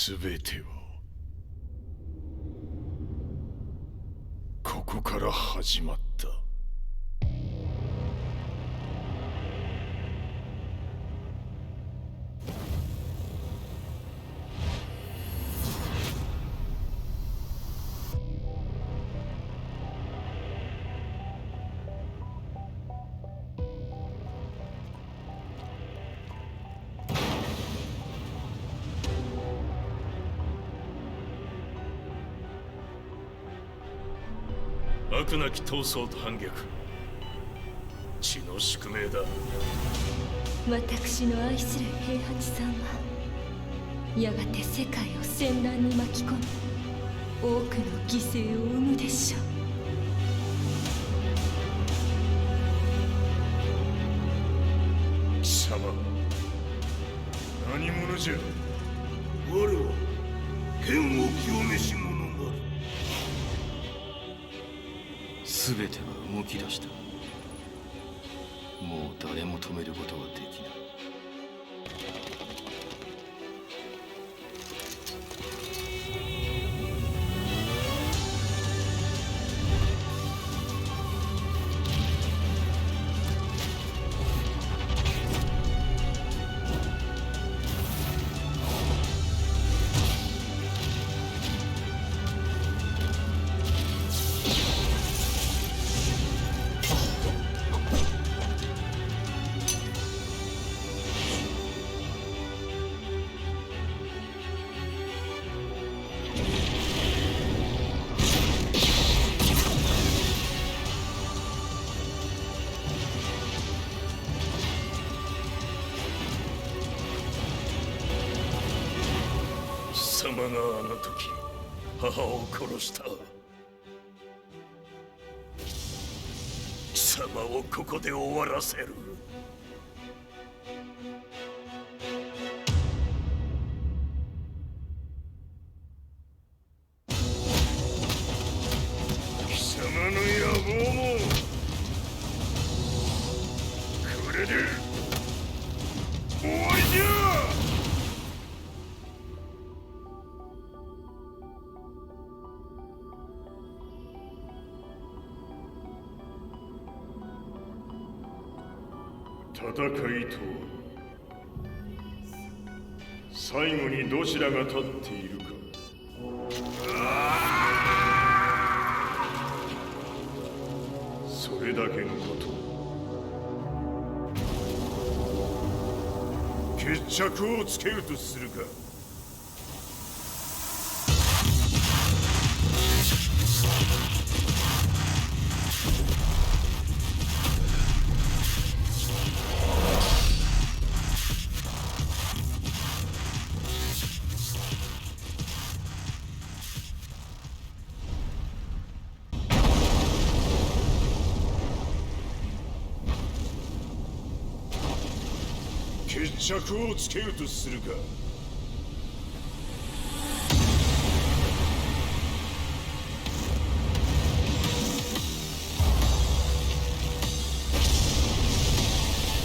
全てはここから始まった。悪なき闘争と反逆、血の宿命だ。私の愛する平八さんはやがて世界を戦乱に巻き込み多くの犠牲を生むでしょう。貴様何者じゃ。我は剣を清めし者。全ては動き出した。もう誰も止めることはできない。貴様があの時母を殺した。貴様をここで終わらせる。貴様の野望もこれで終わりじゃ。戦いとは最後にどちらが立っているか。それだけのこと。決着をつけるとするか。決着をつけるとするか。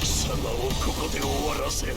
貴様をここで終わらせる。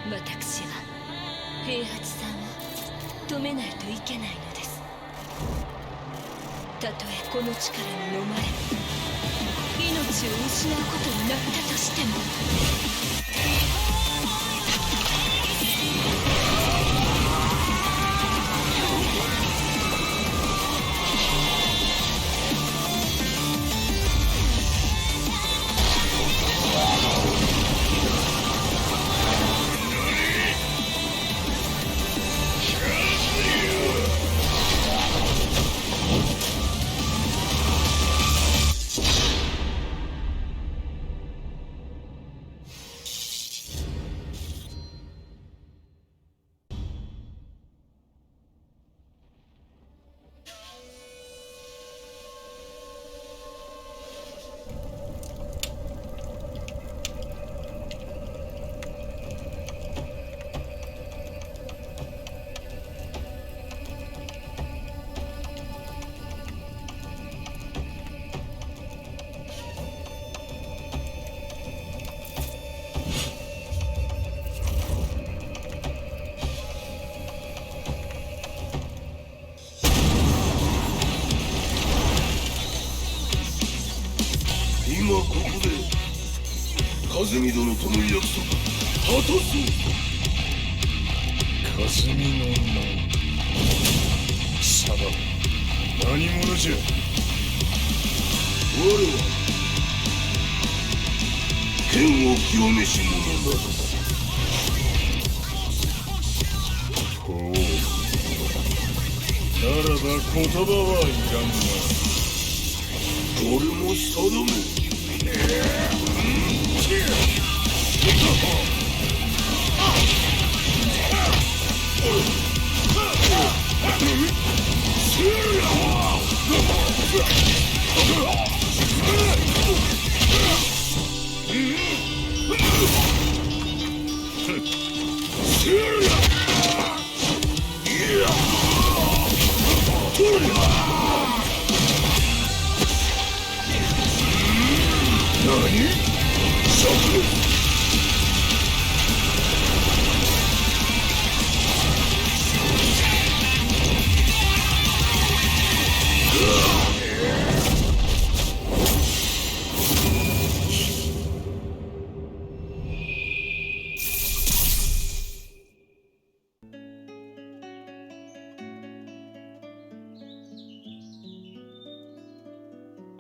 私は平八さんを止めないといけないのです。たとえこの力に飲まれ命を失うことになったとしても。霞殿との約束果たそう。霞の名さば何者じゃ。我は剣を清めし者など。ほうならば言葉はいらんな。俺も定め。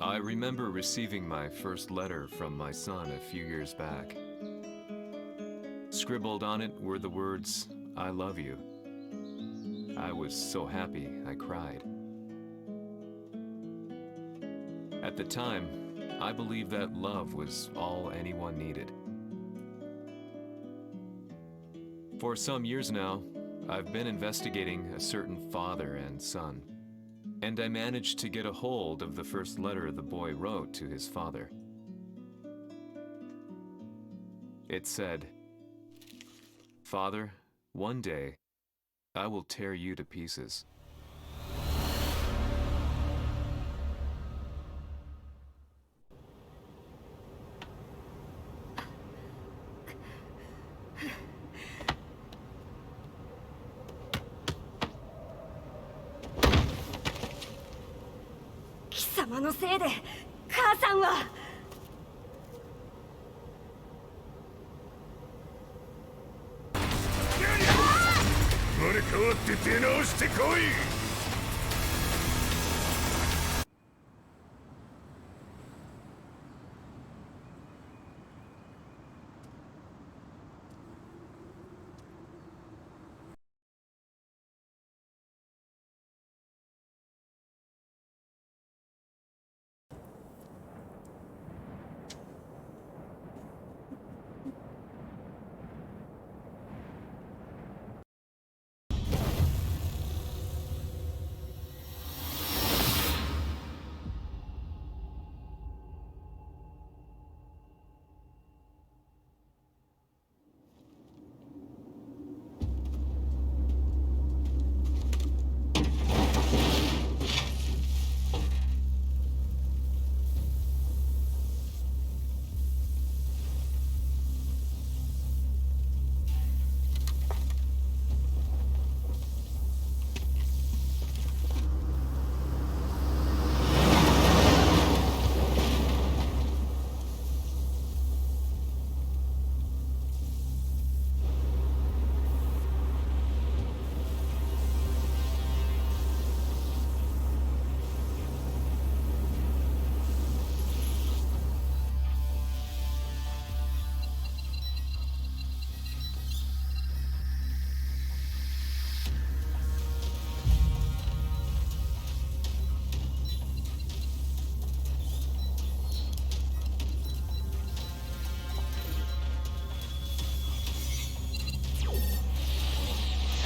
I remember receiving my first letter from my son a few years back. Scribbled on it were the words, "I love you." I was so happy I cried. At the time, I believed that love was all anyone needed. For some years now, I've been investigating a certain father and son, and I managed to get a hold of the first letter the boy wrote to his father. It said, "Father, one day, I will tear you to pieces."貴様のせいで母さんは。生まれ変わって出直してこい。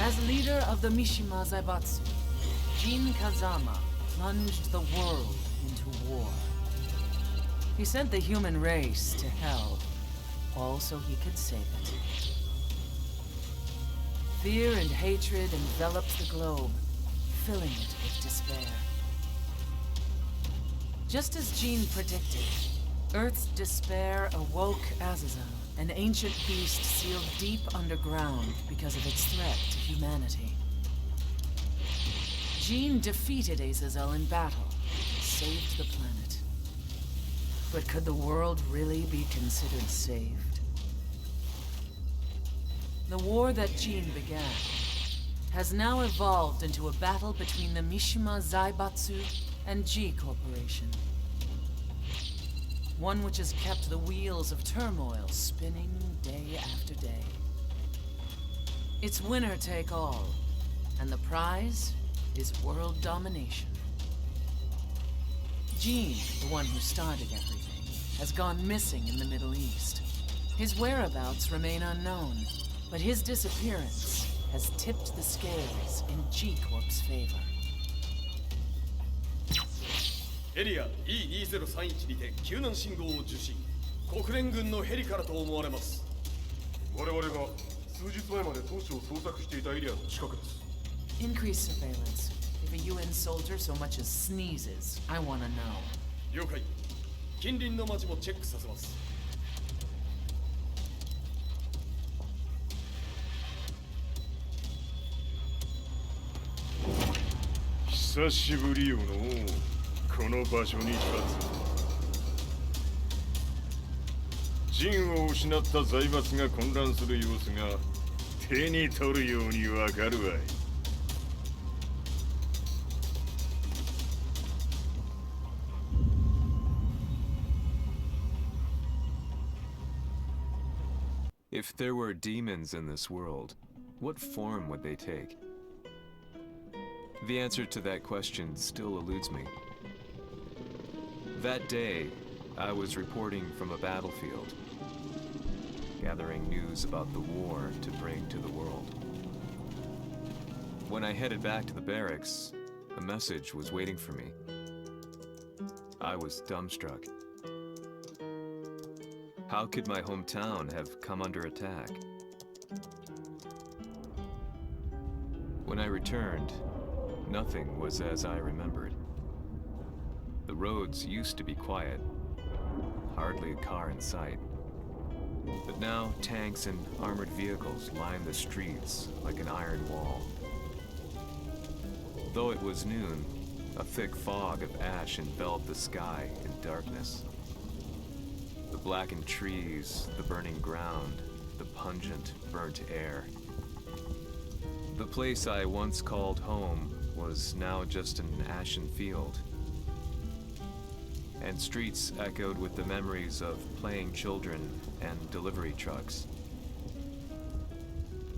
As leader of the Mishima Zaibatsu, Jin Kazama plunged the world into war. He sent the human race to hell, all so he could save it. Fear and hatred enveloped the globe, filling it with despair. Just as Jin predicted, Earth's despair awoke Azazel, an ancient beast sealed deep underground because of its threat to humanity. Jin defeated Azazel in battle and saved the planet. But could the world really be considered saved? The war that Jin began has now evolved into a battle between the Mishima Zaibatsu and G Corporation. One which has kept the wheels of turmoil spinning day after day. It's winner take all, and the prize is world domination. Jin, the one who started everything, has gone missing in the Middle East. His whereabouts remain unknown, but his disappearance has tipped the scales in G Corp's favor. エリア E2031 にて救難信号を受信。国連軍のヘリからと思われます。我々が数日前まで当初を捜索していたエリアの近くです。 Increase surveillance. If a UN soldier so much as sneezes, I want to know. 了解。近隣の町もチェックさせます。久しぶりよのこの場所に立つ。陣を失った財閥が混乱する様子が手に取るようにわかるわい。If there were demons in this world, what form would they take? The answer to that question still eludes me. That day, I was reporting from a battlefield, gathering news about the war to bring to the world. When I headed back to the barracks, a message was waiting for me. I was dumbstruck. How could my hometown have come under attack? When I returned, nothing was as I remembered. The roads used to be quiet, hardly a car in sight. But now tanks and armored vehicles line the streets like an iron wall. Though it was noon, a thick fog of ash enveloped the sky in darkness. The blackened trees, the burning ground, the pungent, burnt air. The place I once called home was now just an ashen field. And streets echoed with the memories of playing children and delivery trucks.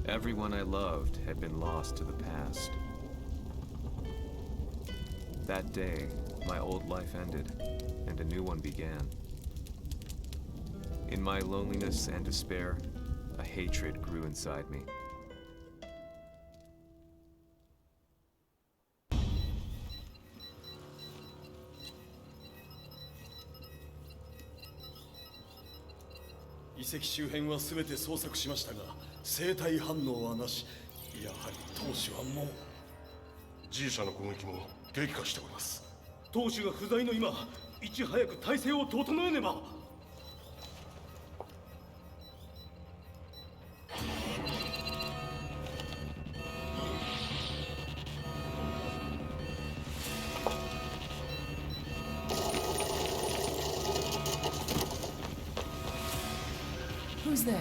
Everyone I loved had been lost to the past. That day, my old life ended, and a new one began. In my loneliness and despair, a hatred grew inside me.遺跡周辺は全て捜索しましたが、生体反応はなし。やはり当主はもう。G 社の攻撃も激化しております。当主が不在の今、いち早く体制を整えねば。Who's there?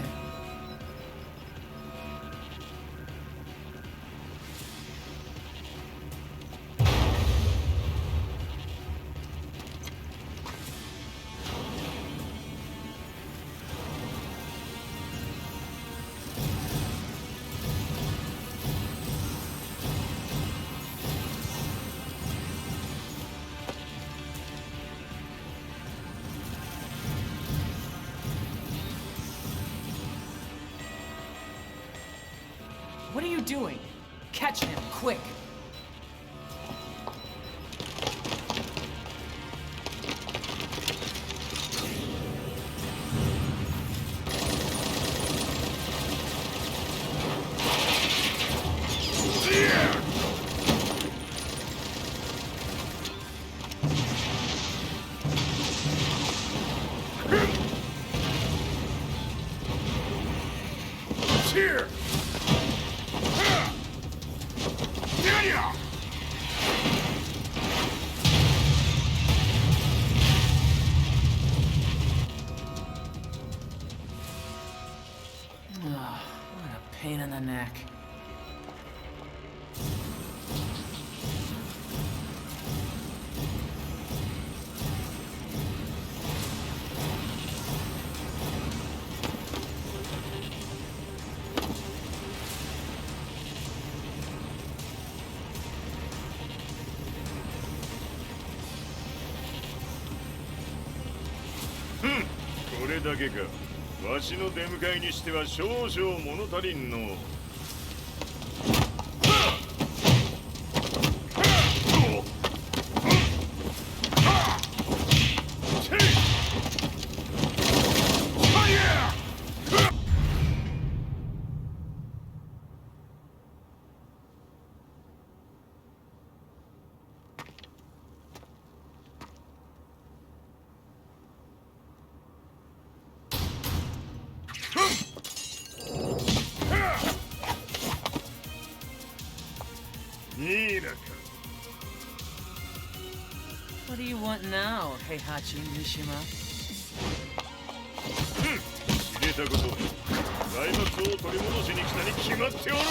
What are you doing? Catch him, quick! Here! What a pain れだけか。わしの出迎えにしては少々物足りんの。What do you want now, Heihachi Mishima? 知れたこと、財閥を取り戻しに来たに決まっておろう。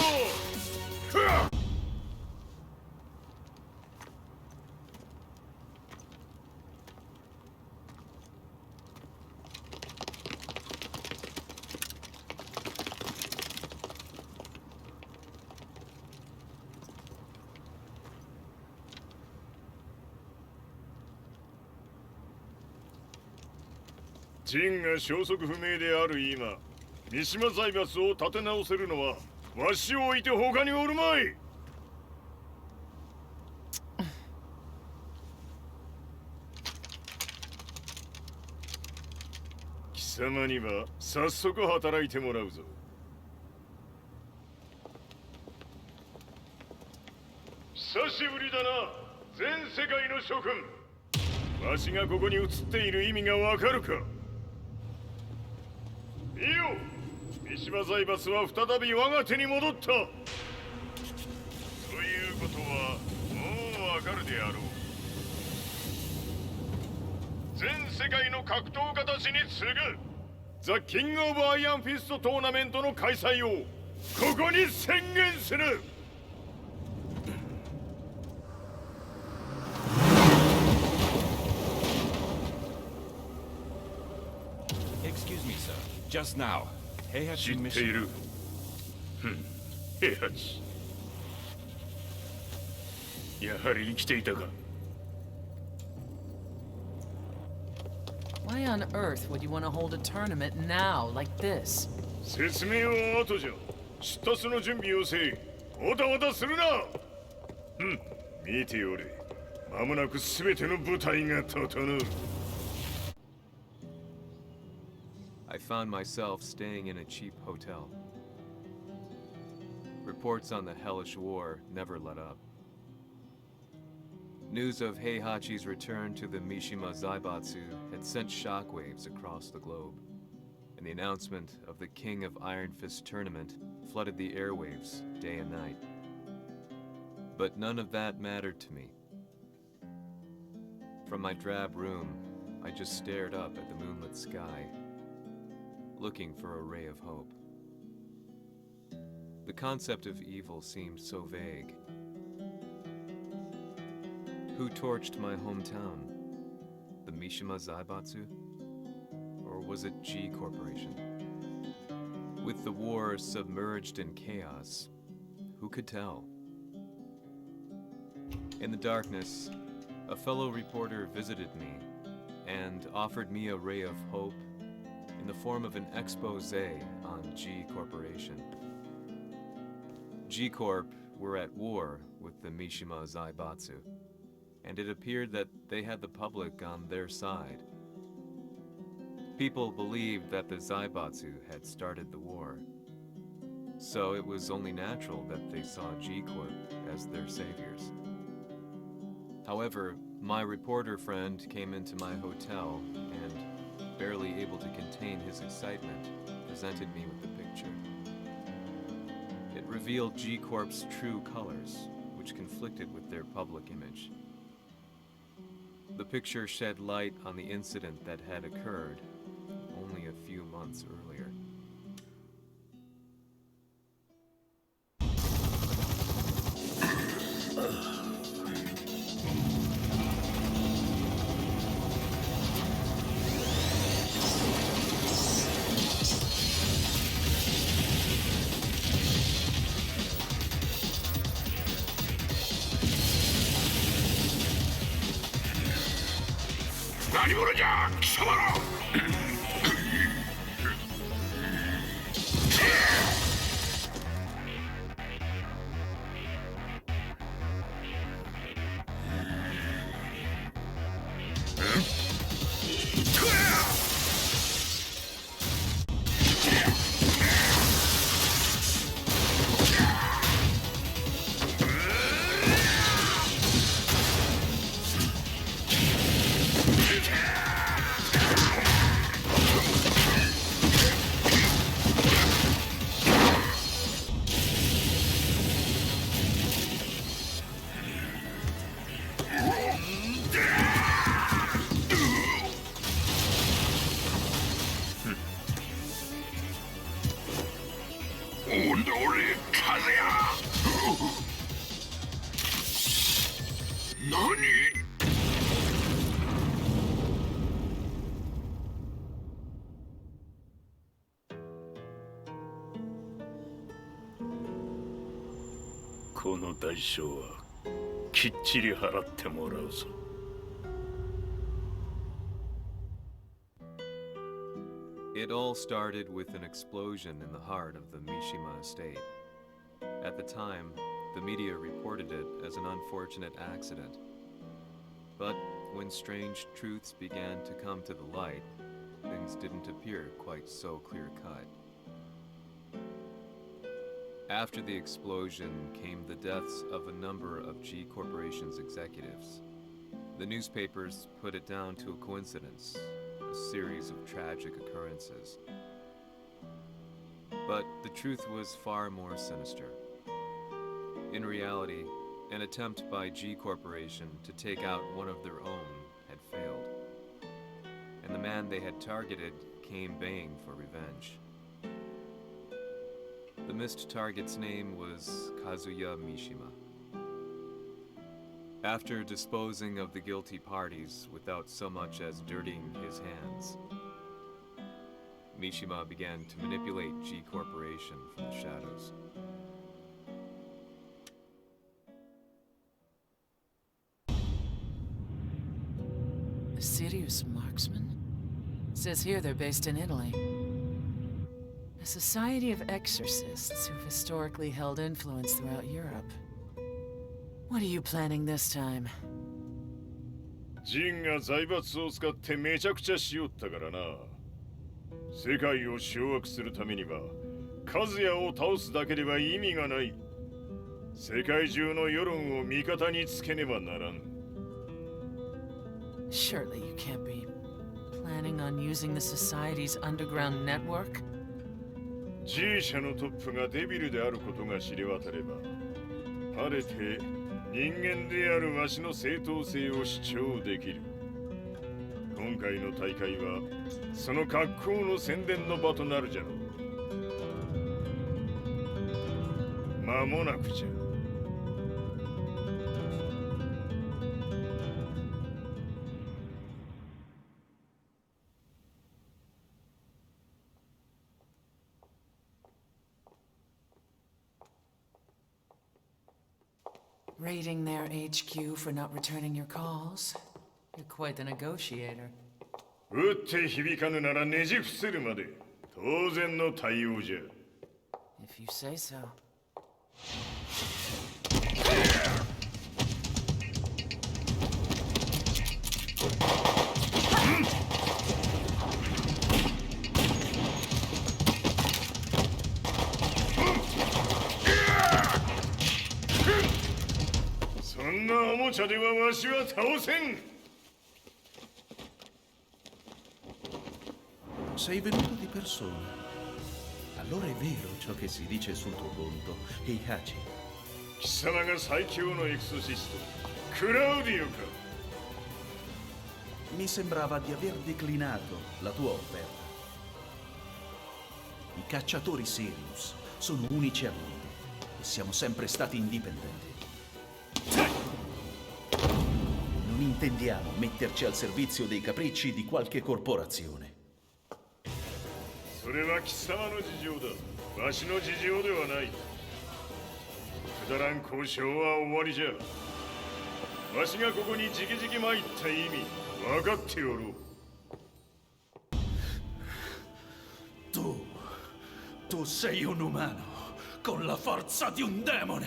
陣が消息不明である今、三島財閥を立て直せるのはわしを置いて他におるまい。貴様には早速働いてもらうぞ。久しぶりだな、全世界の諸君。わしがここに映っている意味がわかるか。いいよ、三島財閥は再び我が手に戻った。ということはもうわかるであろう。全世界の格闘家たちに次ぐザ・キング・オブ・アイアンフィストトーナメントの開催をここに宣言する。Excuse me, sir. Just now, Heihachi 知っている。平八。やはり生きていたか。Why on earth would you want to hold a tournament now, like this? 説明は後じゃ。出立の準備をせい。おたおたするな。見ておれ。間もなく全ての部隊が整う。I found myself staying in a cheap hotel. Reports on the hellish war never let up. News of Heihachi's return to the Mishima Zaibatsu had sent shockwaves across the globe, and the announcement of the King of Iron Fist tournament flooded the airwaves day and night. But none of that mattered to me. From my drab room, I just stared up at the moonlit sky, looking for a ray of hope. The concept of evil seemed so vague. Who torched my hometown? The Mishima Zaibatsu? Or was it G Corporation? With the war submerged in chaos, who could tell? In the darkness, a fellow reporter visited me and offered me a ray of hope in the form of an expose on G Corporation. G Corp were at war with the Mishima Zaibatsu, and it appeared that they had the public on their side. People believed that the Zaibatsu had started the war, so it was only natural that they saw G Corp as their saviors. However, my reporter friend came into my hotel and, barely able to contain his excitement, presented me with the picture. It revealed G Corp's true colors, which conflicted with their public image. The picture shed light on the incident that had occurred only a few months earlier. この代償はきっちり払ってもらうぞ。It all started with an explosion in the heart of the Mishima estate. At the time, the media reported it as an unfortunate accident. But when strange truths began to come to the light, things didn't appear quite so clear-cut. After the explosion came the deaths of a number of G Corporation's executives. The newspapers put it down to a coincidence, a series of tragic occurrences. But the truth was far more sinister. In reality, an attempt by G Corporation to take out one of their own had failed. And the man they had targeted came baying for revenge. The missed target's name was Kazuya Mishima. After disposing of the guilty parties without so much as dirtying his hands, Mishima began to manipulate G Corporation from the shadows. A serious marksman? Says here they're based in Italy. A society of exorcists who've historically held influence throughout Europe. What are you planning this time? ジンが財閥を使ってめちゃくちゃしよったからな。世界を掌握するためには、カズヤを倒すだけでは意味がない。世界中の世論を味方につけねばならん。Surely you can't be planning on using the society's underground network? G 社のトップがデビルであることが知れ渡れば、晴れて人間であるわしの正当性を主張できる。今回の大会はその格好の宣伝の場となるじゃろう。間もなくじゃ。Raiding their HQ for not returning your calls. You're quite the negotiator. 撃って響かぬならねじ伏せるまで当然の対応じゃ。If you say so. そんなおもちゃではわしは倒せん。Sei venuto di persona. Allora è vero ciò che si dice sul tuo conto, Heihachi. 貴様が最強のエクソシスト、クラウディオか。Mi sembrava di aver declinato la tua offerta. I cacciatori Sirius sono unici al mondo e siamo sempre stati indipendenti. Non intendiamo metterci al servizio dei capricci di qualche corporazione. それは貴様の事情だ。わしの事情ではない。くだらん交渉は終わりじゃ。わしがここに直々参った意味、分かっておろう。Tu sei un umano con la forza di un demone.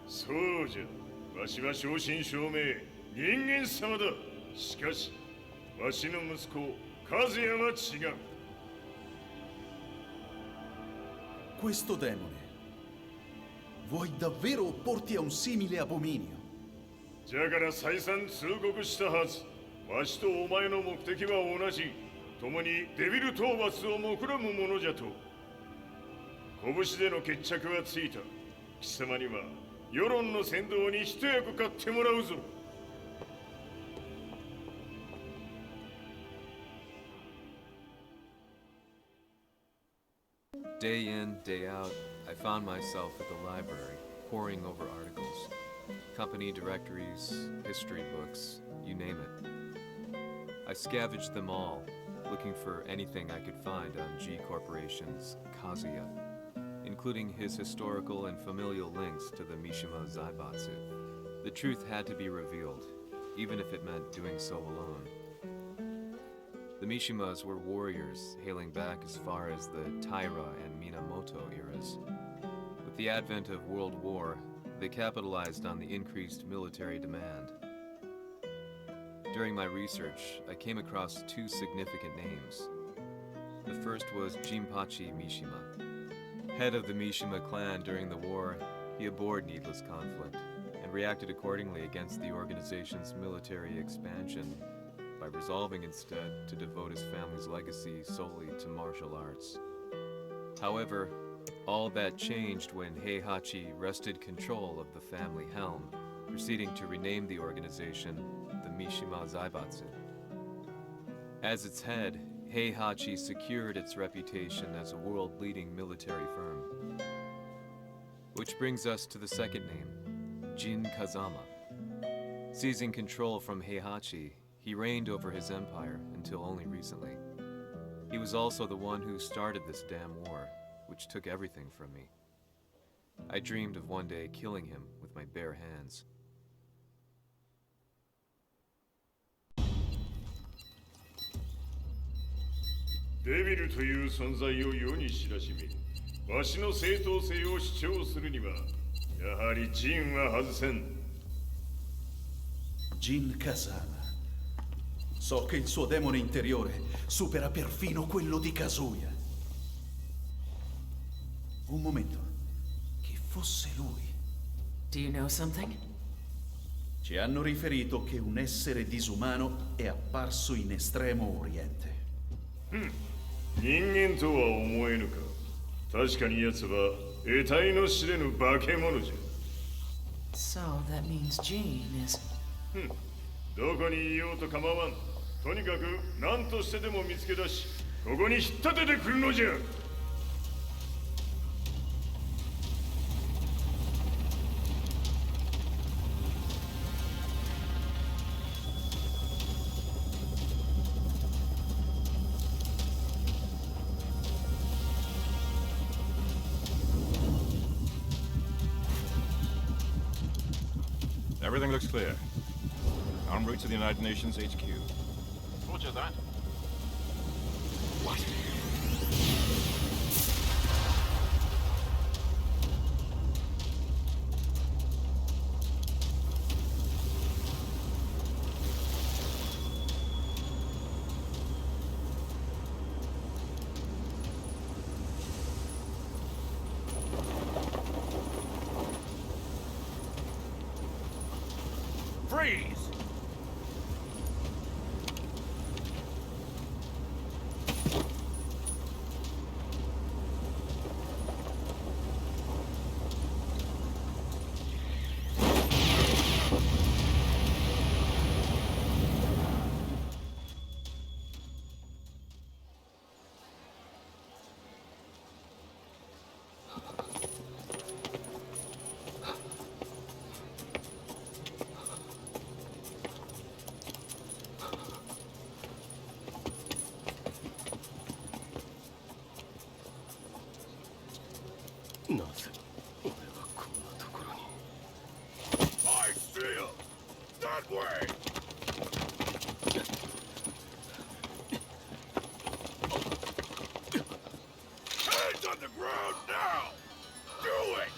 そうじゃ。わしは正真正銘人間様だ。しかしわしの息子和也は違う。 Questo demone vuoi davvero opporti a un simile abominio? じゃから再三通告したはず。わしとお前の目的は同じ。共にデビル討伐を目論むものじゃと。拳での決着はついた。貴様には世論の先導に一役買ってもらうぞ。 Day in, day out, I found myself at the library, poring over articles. Company directories, history books, you name it. I scavenged them all, looking for anything I could find on G Corporation's Kazuya, including his historical and familial links to the Mishima Zaibatsu. The truth had to be revealed, even if it meant doing so alone. The Mishimas were warriors hailing back as far as the Taira and Minamoto eras. With the advent of World War, they capitalized on the increased military demand. During my research, I came across two significant names. The first was Jinpachi Mishima. Head of the Mishima clan during the war, he abhorred needless conflict and reacted accordingly against the organization's military expansion by resolving instead to devote his family's legacy solely to martial arts. However, all that changed when Heihachi wrested control of the family helm, proceeding to rename the organization the Mishima Zaibatsu. As its head, Heihachi secured its reputation as a world-leading military firm. Which brings us to the second name, Jin Kazama. Seizing control from Heihachi, he reigned over his empire until only recently. He was also the one who started this damn war, which took everything from me. I dreamed of one day killing him with my bare hands. デビルという存在を世に知らしめ、わしの正当性を主張するには、やはりジンは外せん。Jin Kazama. So che il suo demone interiore supera perfino quello di Kazuya. Un momento. Chi fosse lui? Do you know something? Ci hanno riferito che un essere disumano è apparso in Estremo Oriente. 人間とは思えぬか。確かに奴は得体の知れぬ化け物じゃ。 So that means Jean is... どこにいようと構わん。とにかく何としてでも見つけ出し、ここに引っ立ててくるのじゃ。 Everything looks clear. En route to the United Nations HQ. Roger that. What? Freeze! I see him! That way! Hands on the ground now! Do it!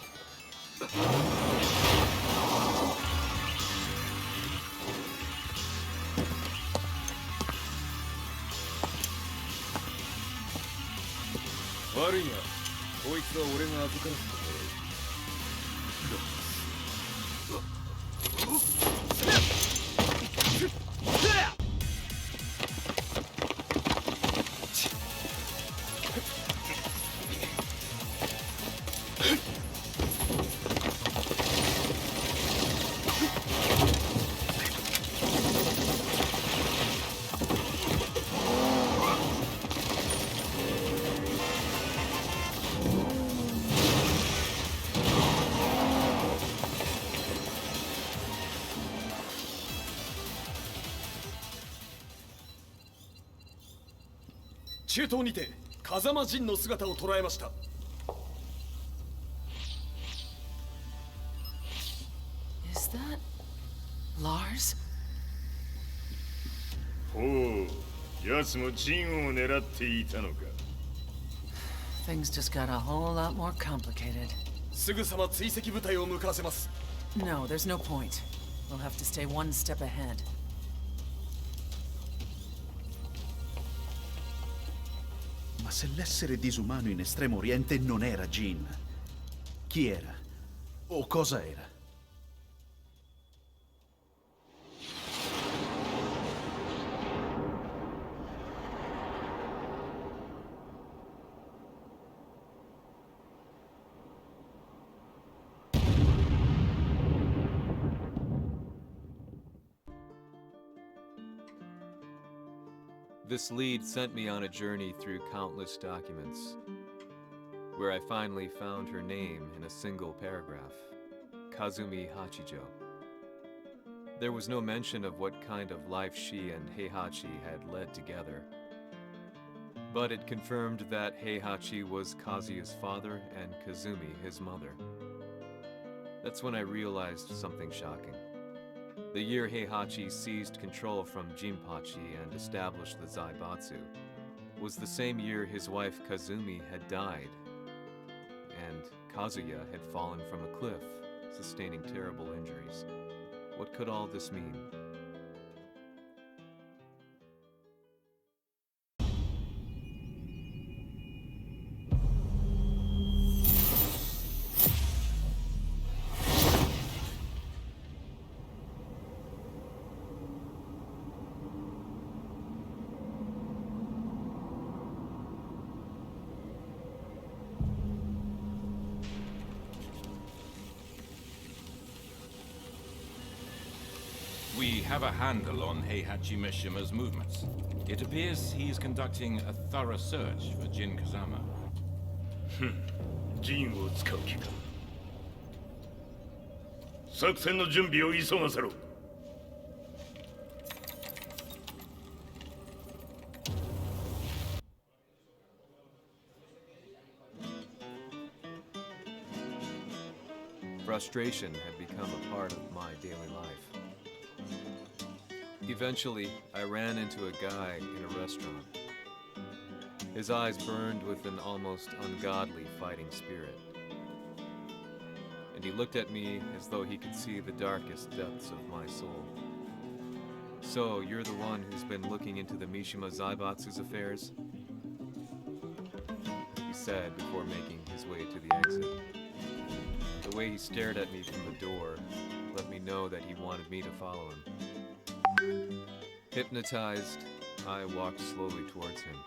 悪いな。こいつは俺が預からせてもらう。中東にて風間陣の姿を捉えました。Is that Lars? ほう、奴もジンを狙っていたのか。Things just got a whole lot more complicated. すぐさま追跡部隊を向かわせます。No, there's no point. We'll have to stay one step ahead. Ma se l'essere disumano in Estremo Oriente non era Jin, chi era? O cosa era? This lead sent me on a journey through countless documents, where I finally found her name in a single paragraph, Kazumi Hachijo. There was no mention of what kind of life she and Heihachi had led together, but it confirmed that Heihachi was Kazuya's father and Kazumi his mother. That's when I realized something shocking. The year Heihachi seized control from Jinpachi and established the Zaibatsu was the same year his wife Kazumi had died, and Kazuya had fallen from a cliff, sustaining terrible injuries. What could all this mean? We have a handle on Heihachi Mishima's movements. It appears he is conducting a thorough search for Jin Kazama. ジンを使う気か。作戦の準備を急がせろ。Frustration had become a part of my daily life. Eventually, I ran into a guy in a restaurant. His eyes burned with an almost ungodly fighting spirit. And he looked at me as though he could see the darkest depths of my soul. So, you're the one who's been looking into the Mishima Zaibatsu's affairs? He said before making his way to the exit. The way he stared at me from the door let me know that he wanted me to follow him. Hypnotized, I walked slowly towards him.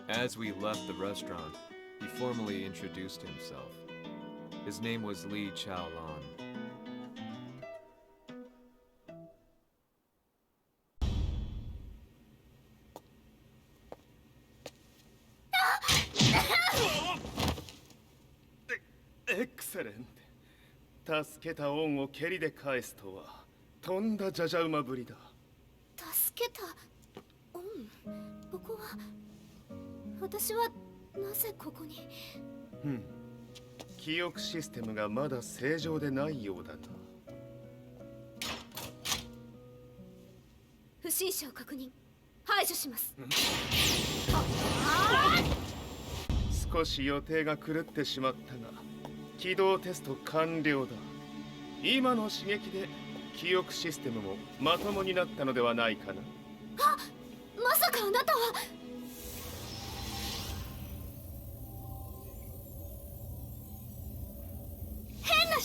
As we left the restaurant, he formally introduced himself. His name was Li Chaolan. Excellent. 助けた恩を蹴りで返すとはとんだじゃじゃ馬ぶりだ。助けた恩、ここは私はなぜここに。記憶システムがまだ正常でないようだな。不審者を確認、排除します。少し予定が狂ってしまったが、起動テスト完了だ。今の刺激で記憶システムもまともになったのではないかな。まさかあなたは。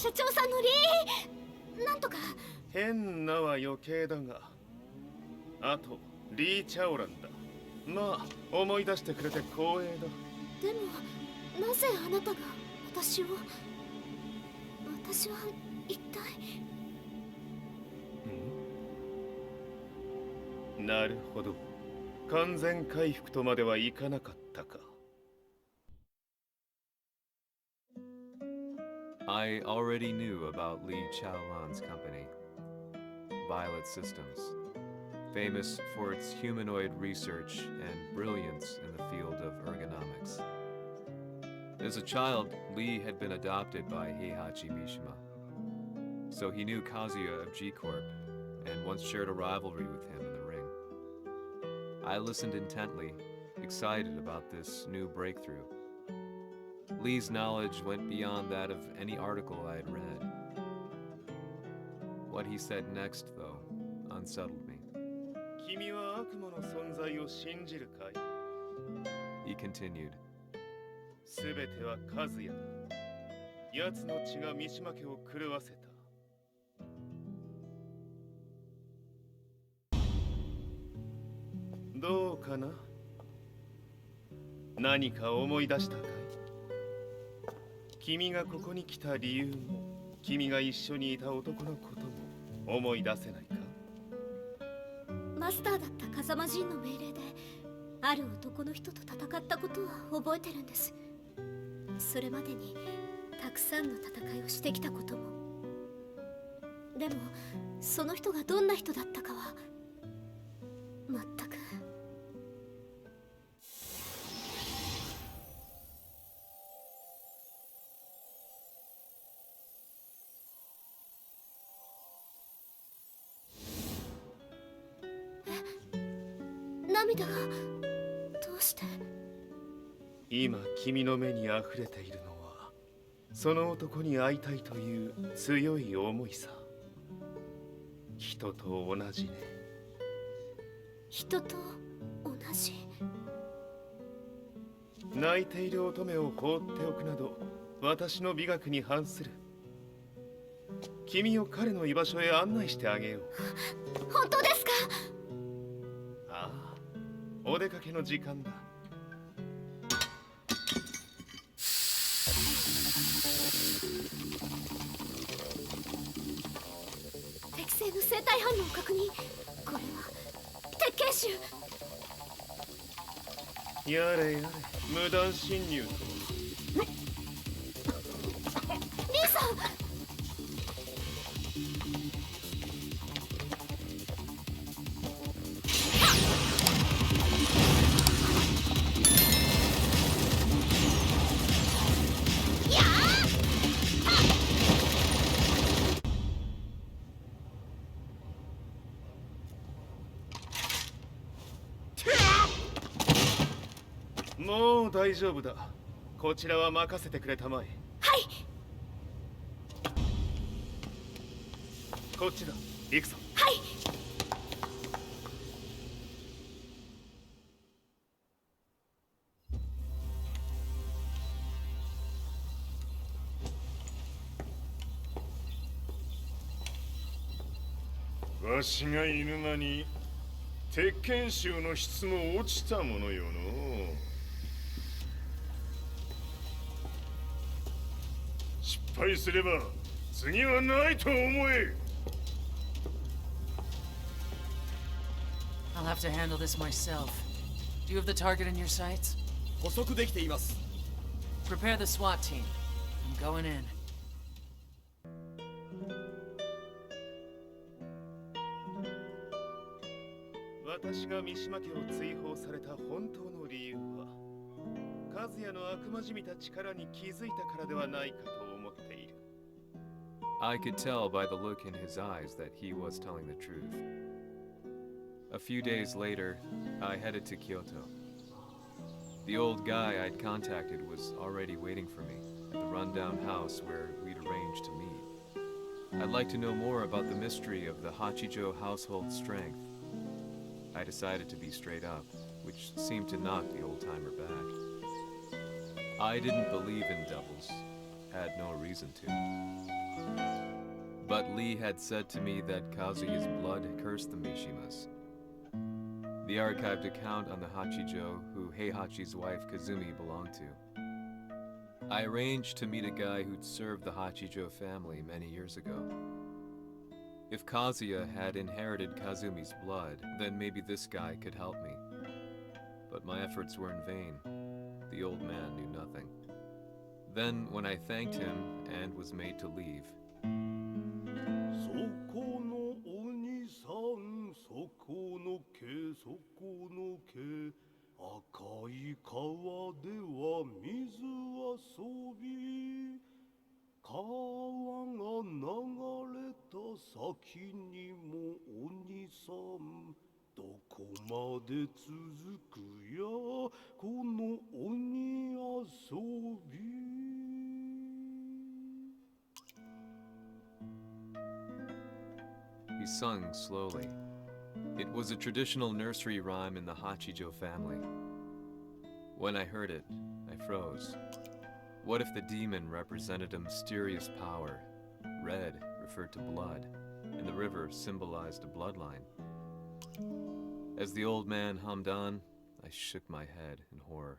社長さんのなんとか。変なは余計だが、あとリー・チャオランだ。まあ思い出してくれて光栄だ。でもなぜあなたが私は一体。なるほど、完全回復とまではいかなかったか。I already knew about Li Chaolan's company, Violet Systems, famous for its humanoid research and brilliance in the field of ergonomics. As a child, Li had been adopted by Heihachi Mishima, so he knew Kazuya of G-Corp and once shared a rivalry with him in the ring. I listened intently, excited about this new breakthrough. Lee's knowledge went beyond that of any article I had read. What he said next, though, unsettled me. 君は悪魔の存在を信じるかい? He continued. すべてはカズヤだ。奴の血が三島家を狂わせた。どうかな？何か思い出したかい？君がここに来た理由も、君が一緒にいた男のことも思い出せないか？マスターだった風間陣の命令である男の人と戦ったことは覚えてるんです。それまでにたくさんの戦いをしてきたことも。でもその人がどんな人だったかは全く。涙がどうして？今君の目にあふれているのはその男に会いたいという強い思いさ。人と同じね。人と同じ。泣いている乙女を放っておくなど私の美学に反する。君を彼の居場所へ案内してあげよう。本当ですか？ああ、お出かけの時間だ。適正の生体反応を確認。これは鉄拳臭。やれやれ、無断侵入と。リーさん。もう大丈夫だ。こちらは任せてくれたまえ。はい。こっちだ。行くぞ。はい。わしがいる間に鉄拳衆の質も落ちたものよの。失敗すれば次はないと思え。I'll have to handle this myself. Do you have the target in your sights? 捕捉できています。Prepare the SWAT team. I'm going in. 私が三島家を追放された本当の理由は和也の悪魔じみた力に気づいたからではないかと思っている。 I could tell by the look in his eyes that he was telling the truth. A few days later, I headed to Kyoto. The old guy I'd contacted was already waiting for me at the rundown house where we'd arranged to meet. I'd like to know more about the mystery of the Hachijo household strength. I decided to be straight up, which seemed to knock the old-timer back. I didn't believe in devils, had no reason to. But Lee had said to me that Kazuya's blood cursed the Mishimas. The archived account on the Hachijo who Heihachi's wife Kazumi belonged to. I arranged to meet a guy who'd served the Hachijo family many years ago. If Kazuya had inherited Kazumi's blood, then maybe this guy could help me. But my efforts were in vain. The old man knew nothing. Then, when I thanked him and was made to leave, he sung slowly. It was a traditional nursery rhyme in the Hachijo family. When I heard it, I froze. What if the demon represented a mysterious power? Red referred to blood, and the river symbolized a bloodline. As the old man hummed on, I shook my head in horror.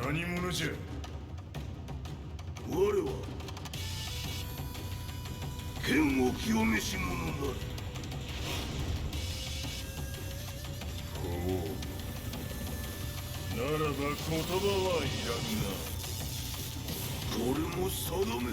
何者じゃ。我は剣を清めし者なり。ほう。ならば言葉はいらんな。これも定め。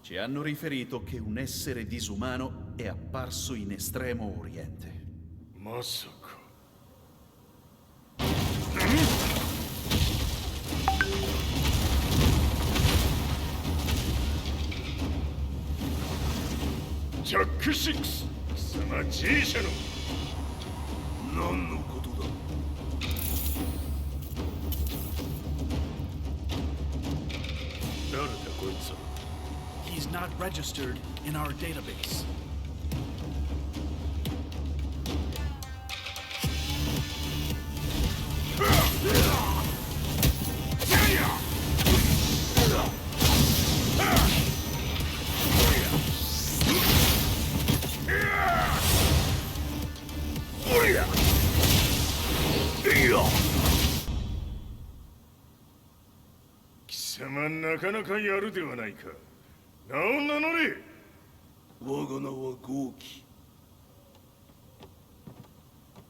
Ci hanno riferito che un essere disumano è apparso in Estremo Oriente. Maさか。ジャック6、貴様 G 社の何のことだ。誰だこいつは。He's not registered in our database. Yeah! 貴様なかなかやるではないか。名を名乗れ。我が名は豪輝。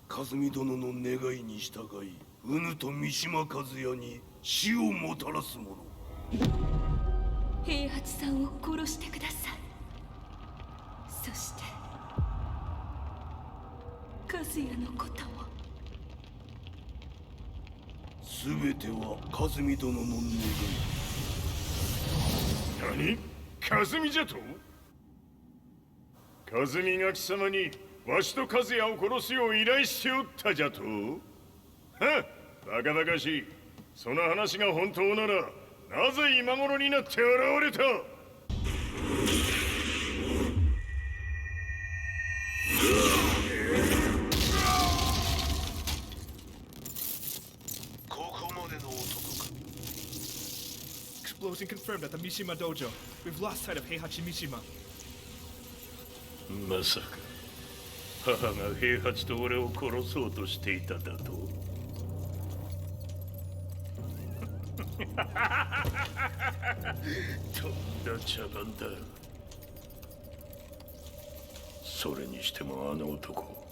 和美殿の願いに従い、うぬと三島和也に死をもたらす者。平八さんを殺してください。そして和也のことも。すべては和美殿の願い。何？和美じゃと？和美が貴様にわしと和也を殺すよう依頼しておったじゃと？はっ、バカバカしい。その話が本当なら、なぜ今頃になって現れた？Explosion confirmed at the Mishima Dojo. We've lost sight of Heihachi Mishima. まさか母が平八と俺を殺そうとしていただと。とんだ茶番だ。それにしてもあの男、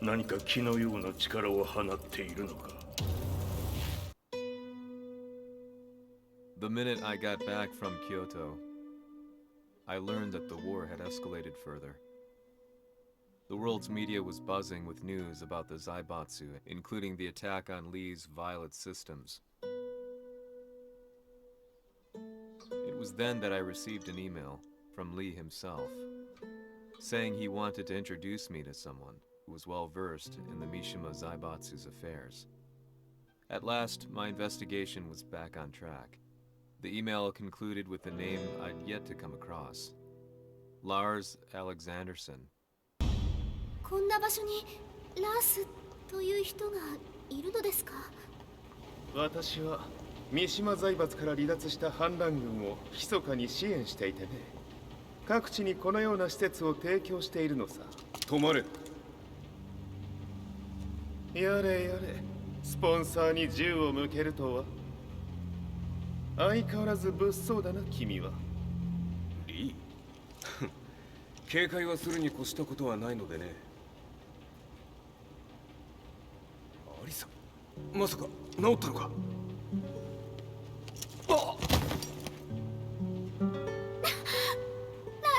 何か気のような力を放っているのか。The minute I got back from Kyoto, I learned that the war had escalated further. The world's media was buzzing with news about the Zaibatsu, including the attack on Lee's Violet systems. It was then that I received an email from Lee himself, saying he wanted to introduce me to someone who was well versed in the Mishima Zaibatsu's affairs. At last, my investigation was back on track. The email concluded with a name I'd yet to come across. Lars Alexanderson. こんな場所にラースという人がいるのですか？私は三島財閥から離脱した反乱軍を密かに支援していてね。各地にこのような施設を提供しているのさ。止まれ。やれやれ、スポンサーに銃を向けるとは。相変わらず物騒だな、君は。リー警戒はするに越したことはないのでね。アリサ、まさか治ったのか？ラー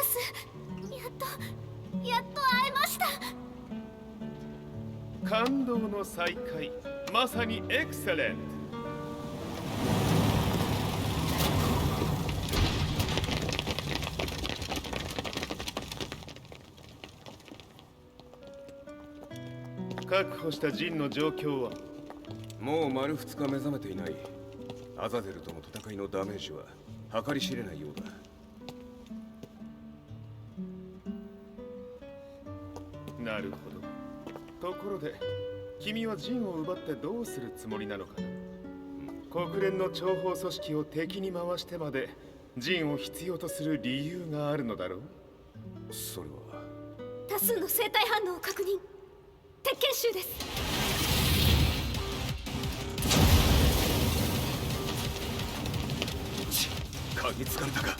ス、やっと会えました。感動の再会、まさにエクセレント。確保したジンの状況は？もう丸2日目覚めていない。アザゼルとの戦いのダメージは計り知れないようだ。なるほど。ところで、君はジンを奪ってどうするつもりなのかな？国連の諜報組織を敵に回してまでジンを必要とする理由があるのだろう？それは多数の生体反応を確認。鉄拳衆です。嗅ぎつかれたか？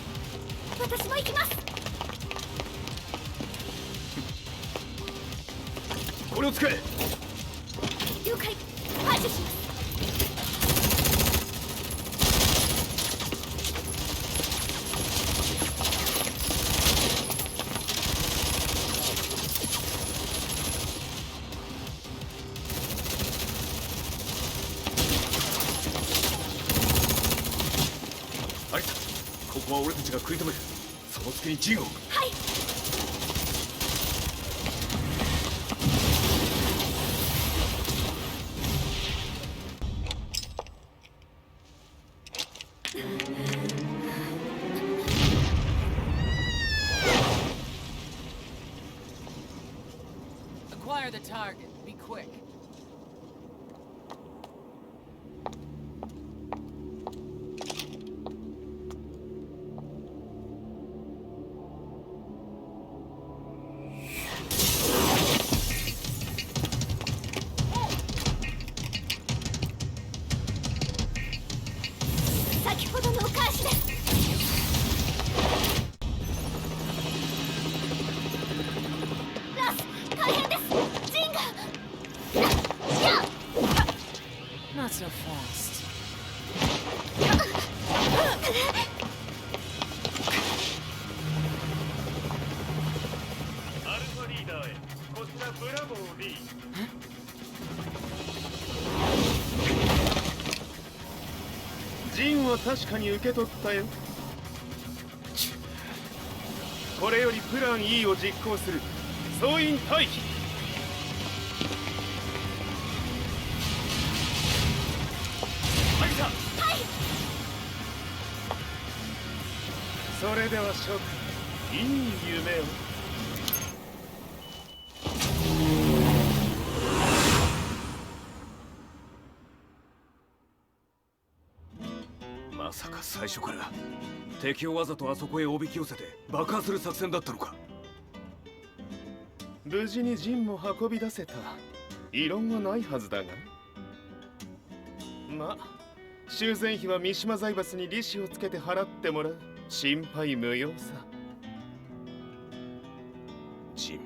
私も行きます。これを使え。了解。排除します。アリサ、ここは俺たちが食い止める。その隙にジンを。はい。Acquire the target. Be quick. Not so fast. アルファリーダーへ。こちらブラボー B。ジンは確かに受け取ったよ。これよりプラン E を実行する。総員退避。アリサ。はい。それでは諸君、いい夢を。まさか最初から敵をわざとあそこへおびき寄せて爆破する作戦だったのか？無事にジンも運び出せた。異論はないはずだが。まあ、修繕費は三島財閥に利子をつけて払ってもらう。心配無用さ。ジン、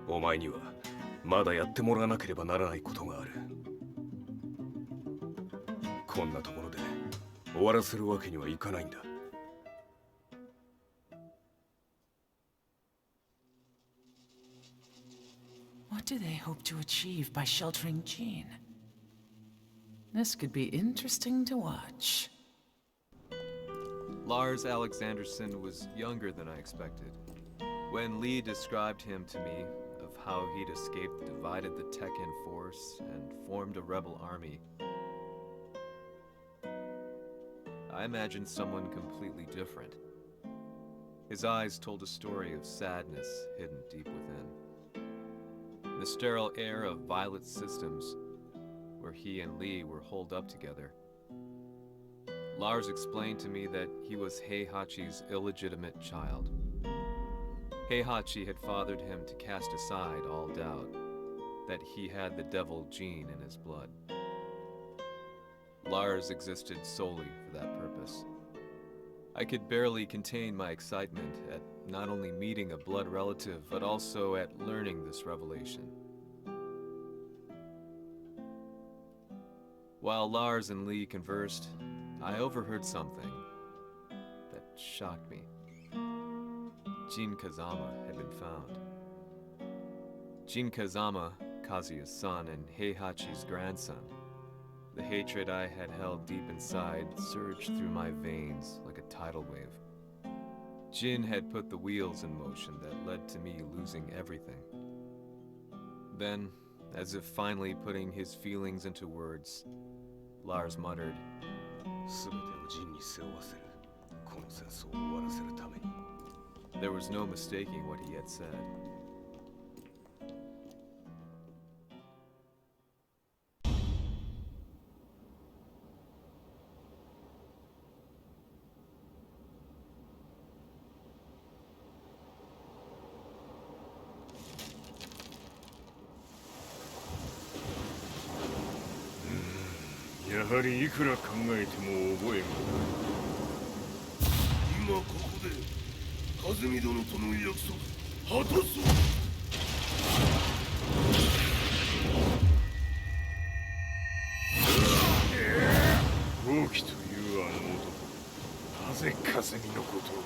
お前にはまだやってもらわなければならないことがある。こんなところで終わらせるわけにはいかないんだ。What do they hope to achieve by sheltering Jean? This could be interesting to watch. Lars Alexanderson was younger than I expected. When Lee described him to me, of how he'd escaped, divided the Tekken force, and formed a rebel army, I imagined someone completely different. His eyes told a story of sadness hidden deep within. In the sterile air of Violet Systems, where he and Lee were holed up together, Lars explained to me that he was Heihachi's illegitimate child. Heihachi had fathered him to cast aside all doubt that he had the devil gene in his blood. Lars existed solely for that purpose. I could barely contain my excitement at not only meeting a blood relative, but also at learning this revelation. While Lars and Lee conversed, I overheard something that shocked me. Jin Kazama had been found. Jin Kazama, Kazuya's son and Heihachi's grandson. The hatred I had held deep inside surged through my veins like a tidal wave. Jin had put the wheels in motion that led to me losing everything. Then, as if finally putting his feelings into words, Lars muttered, there was no mistaking what he had said.やはりいくら考えても覚えがない。今ここで和美殿との約束果たそう。豪輝というあの男、なぜ和美のことを。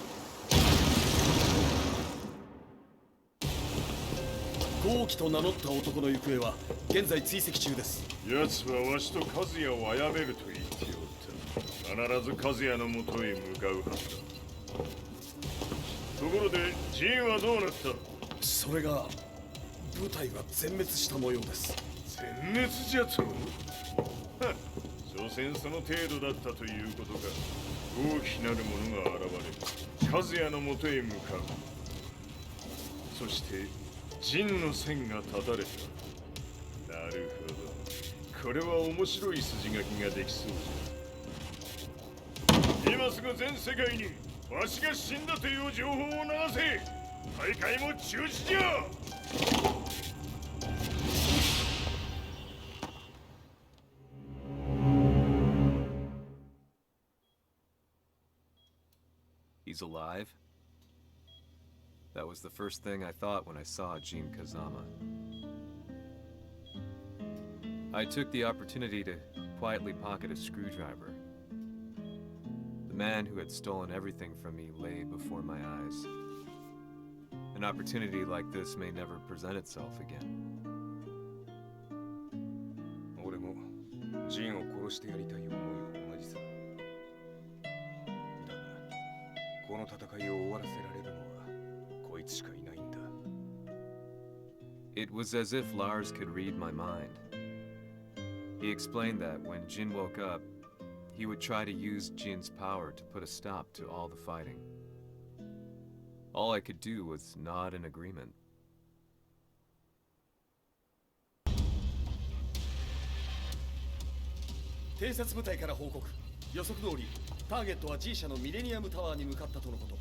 豪輝と名乗った男の行方は現在追跡中です。奴はわしと和也を殺めると言っておった。必ず和也のもとへ向かうはずだ。ところでジンはどうなった？それが部隊が全滅した模様です。全滅じゃと？所詮その程度だったということか。大きなるものが現れ、和也のもとへ向かう。そしてジンの線が断たれた。なるほど。これは面白い筋書きができそうじゃ。今すぐ全世界にわしが死んだという情報を流せ。大会も中止じゃ。He's alive? That was the first thing I thought when I saw Jin Kazama. I took the opportunity to quietly pocket a screwdriver. The man who had stolen everything from me lay before my eyes. An opportunity like this may never present itself again. 俺もジンを殺してやりたい思いは同じさ。だが、この戦いを終わらせられるのはこいつしかいないんだ。It was as if Lars could read my mind. He explained that when Jin woke up, he would try to use Jin's power to put a stop to all the fighting. All I could do was nod in agreement. 偵察部隊から報告。予測通り、ターゲットは G 社のミレニアムタワーに向かったとのこと。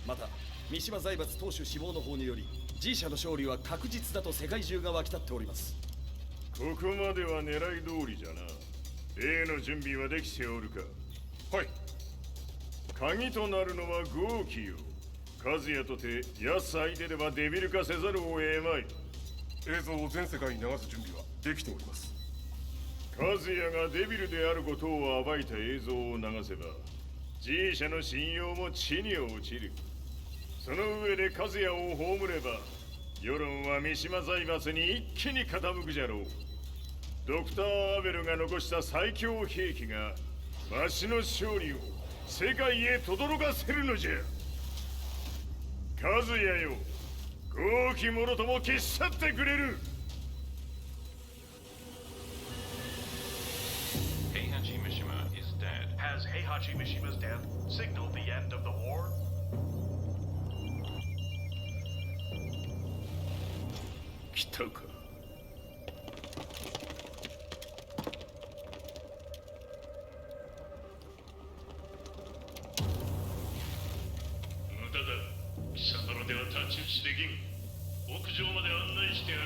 また、三島財閥当主死亡の方により、G 社の勝利は確実だと世界中が沸き立っております。ここまでは狙い通りじゃな。例の準備はできておるか。はい。鍵となるのは豪気よ。和也とて奴相手ではデビル化せざるを得まい。映像を全世界に流す準備はできております。和也がデビルであることを暴いた映像を流せば G 社の信用も地に落ちる。その上で和也を葬れば世論は三島財閥に一気に傾くじゃろう。ドクター・アベルが残した最強兵器がわしの勝利を世界へ轟かせるのじゃ。和也よ、豪気者とも消し去ってくれる。Heihachi Mishima is dead. Has Heihachi Mishima's death signaled the end of the war? 来たか。無駄だ。貴様のでは太刀打ちできん。屋上まで案内してやれ。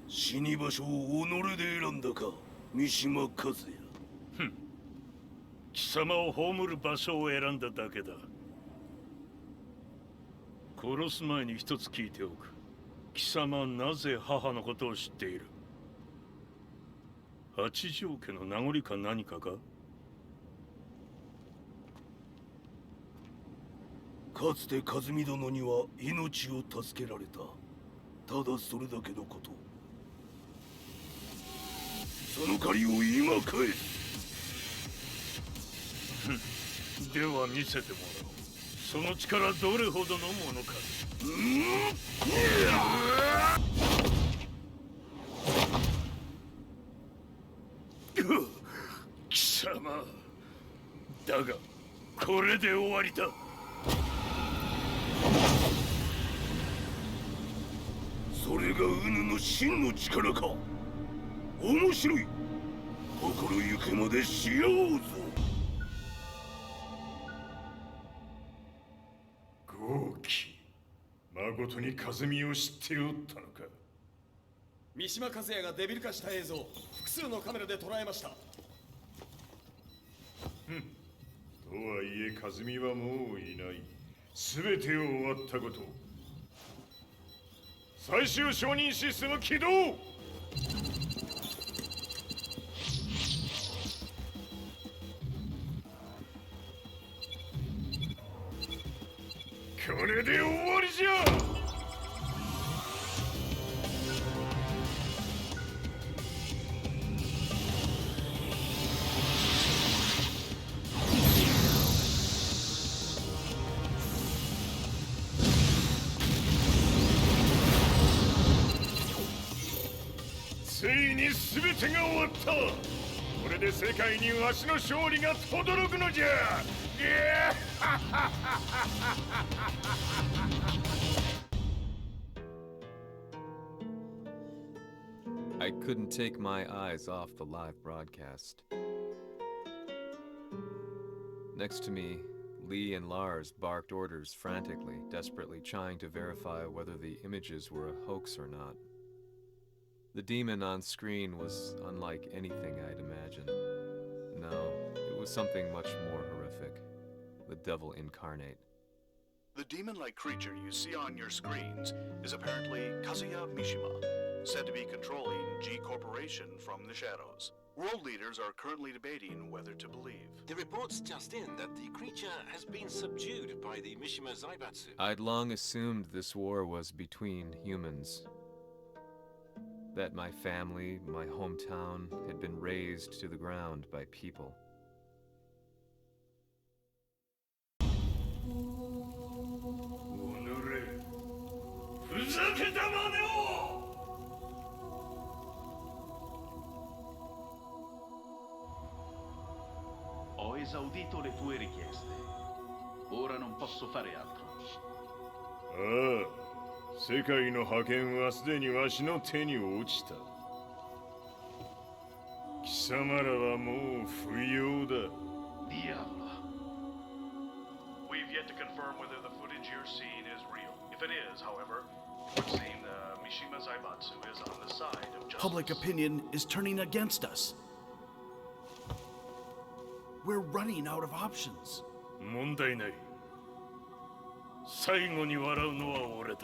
死に場所を己で選んだか、三島和也。ふん。貴様を葬る場所を選んだだけだ。殺す前に一つ聞いておく。貴様はなぜ母のことを知っている？八条家の名残か何かか？かつて和美殿には命を助けられた。ただそれだけのこと。その借りを今返す。では見せてもらおう。その力どれほどのものか。貴様だがこれで終わりだ。それがウヌの真の力か。面白い。心ゆくまでしようぞ。豪気、誠に和美を知っておったのか。三島和也がデビル化した映像、複数のカメラで捉えました。とはいえ和美はもういない。全てを終わったこと。最終承認システム起動。これで終わりじゃ。ついに全てが終わった。これで世界にわしの勝利が轟くのじゃ。I couldn't take my eyes off the live broadcast. Next to me, Lee and Lars barked orders frantically, desperately trying to verify whether the images were a hoax or not. The demon on screen was unlike anything I'd imagined. No, it was something much more horrific. The devil incarnate. The demon-like creature you see on your screens is apparently Kazuya Mishima, said to be controlling G Corporation from the shadows. World leaders are currently debating whether to believe. The reports just in that the creature has been subdued by the Mishima Zaibatsu. I'd long assumed this war was between humans. That my family, my hometown, had been razed to the ground by people. Ho esaudito le tue richieste. Ora non posso fare altro. ああ、世界の覇権はすでにわしの手に落ちた。貴様らはもう不要だ。Diavolo. confirm whether the footage you're seeing is real. If it is, however, it would seem the Mishima Zaibatsu is on the side of justice. Public opinion is turning against us. We're running out of options. 問題ない。最後に笑うのは俺だ。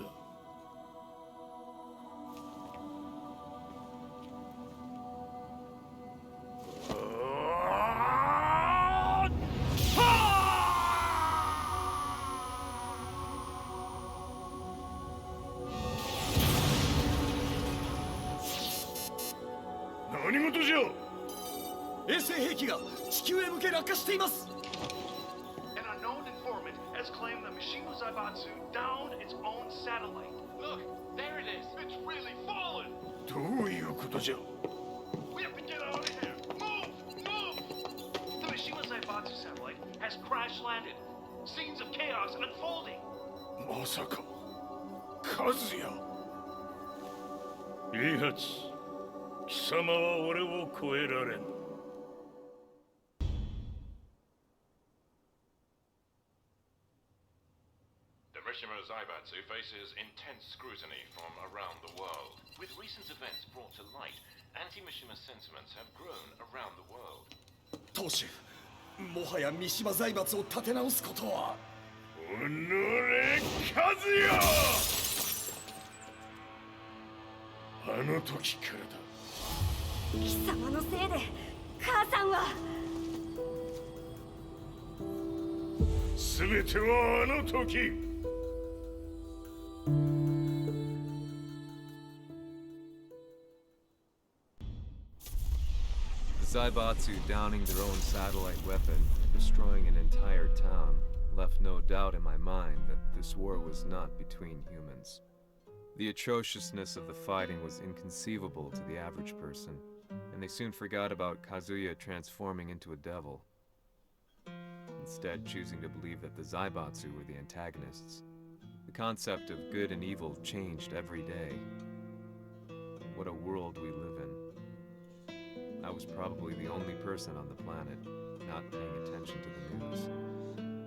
何事じゃ。衛星兵器が地球へ向け落下しています。 An unknown informant has claimed the Mishima Zaibatsu downed its own satellite. Look, there it is. It's really fallen. どういうことじゃ。 We have to get out of here. Move! Move! The Mishima Zaibatsu satellite has crash landed. Scenes of chaos unfolding. まさか和也。平八、貴様は俺を超えられん。 The Mishima Zaibatsu faces intense scrutiny from around the world. With recent events brought to light, anti-Mishima sentiments have grown around the world. 当主、もはや三島財閥を立て直すことは。おのれ、和也！あの時からだ。貴様のせいで母さんは。全てはあの時。 The Zaibatsu downing their own satellite weapon and destroying an entire town left no doubt in my mind that this war was not between humans. The atrociousness of the fighting was inconceivable to the average person, and they soon forgot about Kazuya transforming into a devil, instead choosing to believe that the Zaibatsu were the antagonists. The concept of good and evil changed every day. What a world we live in. I was probably the only person on the planet not paying attention to the news.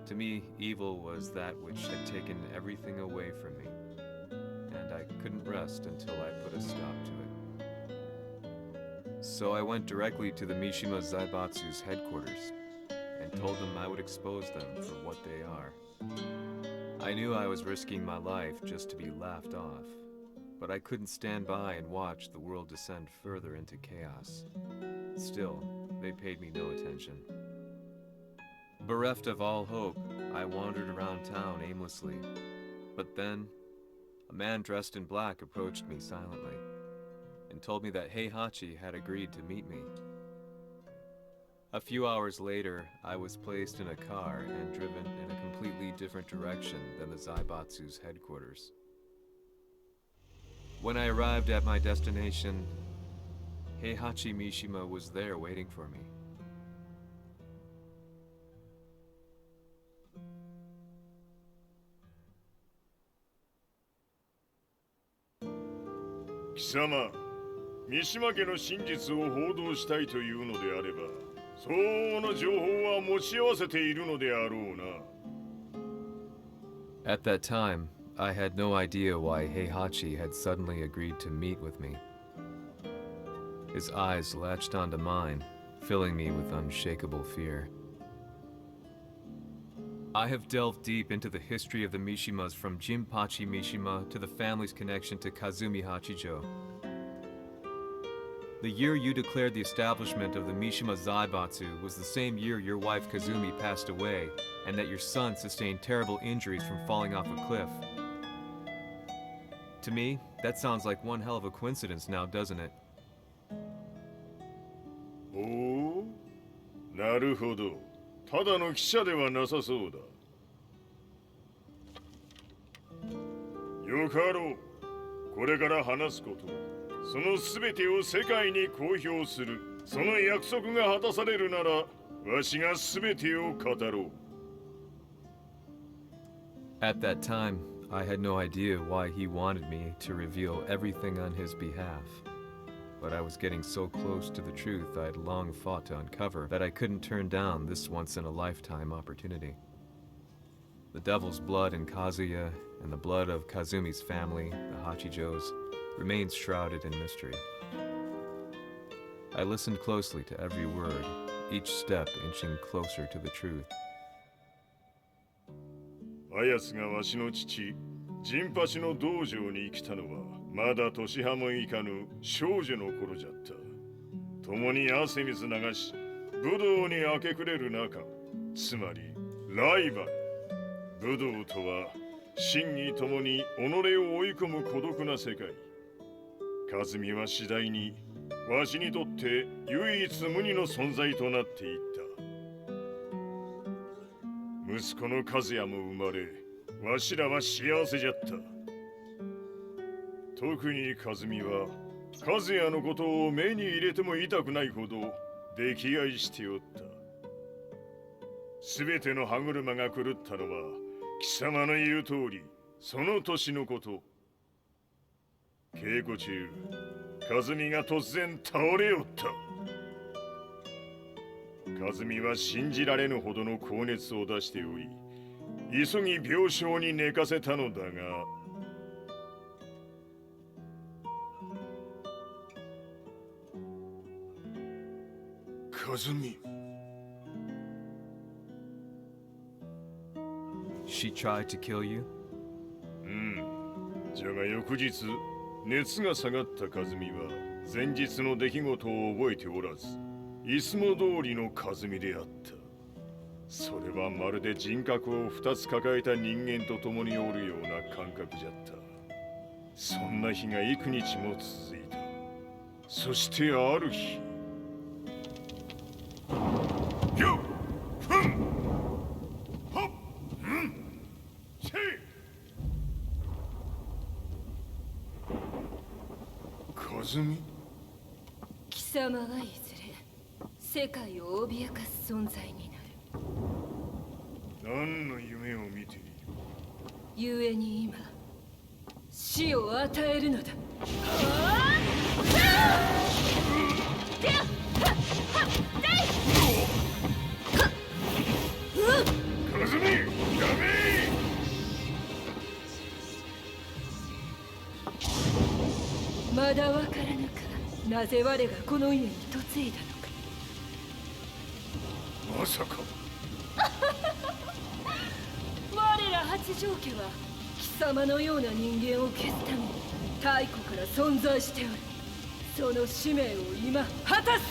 To me, evil was that which had taken everything away from me, and I couldn't rest until I put a stop to it. So I went directly to the Mishima Zaibatsu's headquarters and told them I would expose them for what they are. I knew I was risking my life just to be laughed off, but I couldn't stand by and watch the world descend further into chaos. Still, they paid me no attention. Bereft of all hope, I wandered around town aimlessly. But then, a man dressed in black approached me silently and told me that Heihachi had agreed to meet me. A few hours later, I was placed in a car and driven in a completely different direction than the Zaibatsu's headquarters. When I arrived at my destination, Heihachi Mishima was there waiting for me. Kisama, 三島家の真実を報道したいというのであれば、相応の情報は持ち合わせているのであろうな。At that time, I had no idea why Heihachi had suddenly agreed to meet with me. His eyes latched onto mine, filling me with unshakable fear. I have delved deep into the history of the Mishimas from Jinpachi Mishima to the family's connection to Kazumi Hachijo. The year you declared the establishment of the Mishima Zaibatsu was the same year your wife Kazumi passed away, and that your son sustained terrible injuries from falling off a cliff. To me, that sounds like one hell of a coincidence now, doesn't it? おお、なるほど。ただの記者ではなさそうだ。よかろう。これから話すこと、そのすべてを世界に公表する。その約束が果たされるなら、わしがすべてを語ろう。At that time, I had no idea why he wanted me to reveal everything on his behalf. But I was getting so close to the truth I'd long fought to uncover that I couldn't turn down this once-in-a-lifetime opportunity. The devil's blood in Kazuya and the blood of Kazumi's family, the Hachijos, remains shrouded in mystery. I listened closely to every word, each step inching closer to the truth. あやつがわしの父、ジンパチの道場に来たのは、まだ年端もいかぬ少女の頃じゃった。共に汗水流し、武道に明け暮れる中、つまりライバル。武道とは、真に共に己を追い込む孤独な世界。和美は次第に、わしにとって唯一無二の存在となっていった。息子の和也も生まれ、わしらは幸せじゃった。特に和美は、和也のことを目に入れても痛くないほど溺愛しておった。すべての歯車が狂ったのは、貴様の言う通り、その年のこと。稽古中、和美が突然倒れおった。和美は信じられぬほどの高熱を出しており、急ぎ病床に寝かせたのだが、和美。She tried to kill you? じゃが翌日、熱が下がった和美は前日の出来事を覚えておらず、いつも通りの和美であった。それはまるで人格を2つ抱えた人間と共におるような感覚じゃった。そんな日が幾日も続いた。そしてある日、よっふんはっんせい和美。貴様はいずれ世界を脅かす存在になる。何の夢を見ている？故に今死を与えるのだ。和美、やめ！まだわからぬか、なぜ我がこの家に嫁いだのか。まさか。我ら八丈家は貴様のような人間を消すために太古から存在しておる。その使命を今果たす。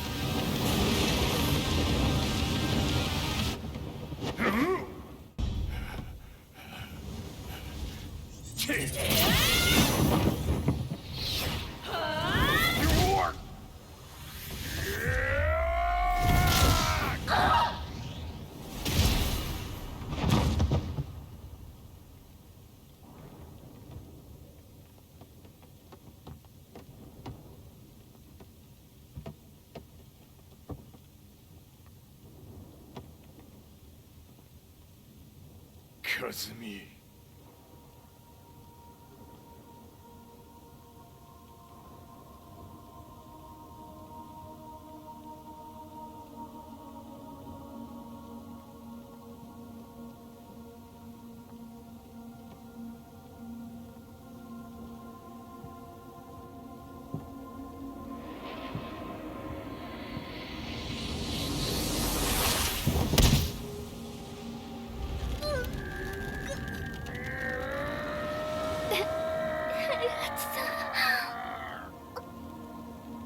和美。